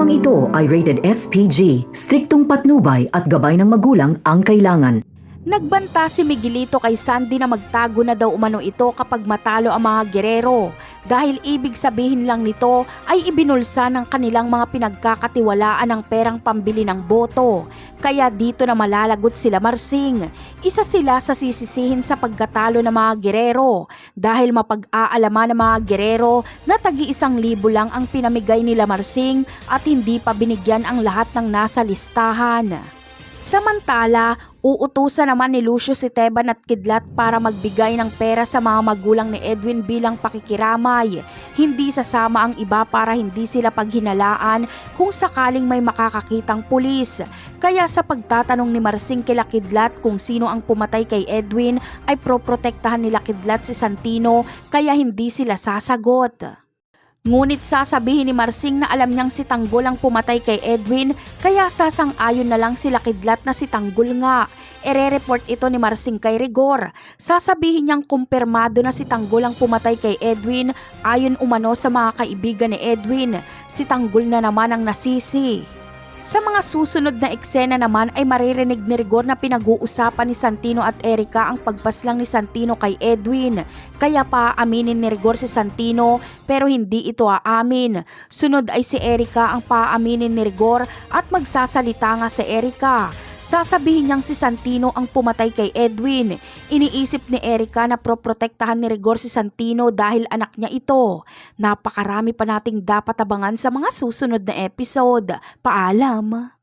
Programang ito ay rated SPG, striktong patnubay at gabay ng magulang ang kailangan. Nagbanta si Miguelito kay Sandy na magtago na daw umano ito kapag matalo ang mga gerero dahil ibig sabihin lang nito ay ibinulsa ng kanilang mga pinagkakatiwalaan ng perang pambili ng boto. Kaya dito na malalagot sila Marsing. Isa sila sa sisisihin sa pagkatalo ng mga gerero dahil mapag-aalaman ng mga gerero na tagi-1,000 lang ang pinamigay nila Marsing at hindi pa binigyan ang lahat ng nasa listahan. Samantala, uutusan naman ni Lucio si Teban at Kidlat para magbigay ng pera sa mga magulang ni Edwin bilang pakikiramay. Hindi sasama ang iba para hindi sila paghinalaan kung sakaling may makakakitang pulis. Kaya sa pagtatanong ni Marsing kila Kidlat kung sino ang pumatay kay Edwin ay proprotektahan nila Kidlat si Santino kaya hindi sila sasagot. Ngunit sasabihin ni Marsing na alam niyang si Tanggol ang pumatay kay Edwin kaya sasang-ayon na lang sila Kidlat na si Tanggol nga. Ere-report ito ni Marsing kay Rigor. Sasabihin niyang kumpirmado na si Tanggol ang pumatay kay Edwin ayon umano sa mga kaibigan ni Edwin. Si Tanggol na naman ang nasisi. Sa mga susunod na eksena naman ay maririnig ni Rigor na pinag-uusapan ni Santino at Erica ang pagpaslang ni Santino kay Edwin. Kaya pa aaminin ni Rigor si Santino pero hindi ito aamin. Sunod ay si Erica ang paaminin ni Rigor at magsasalita nga si Erica. Sasabihin niyang si Santino ang pumatay kay Edwin. Iniisip ni Erica na proprotektahan ni Rigor si Santino dahil anak niya ito. Napakarami pa nating dapat abangan sa mga susunod na episode. Paalam!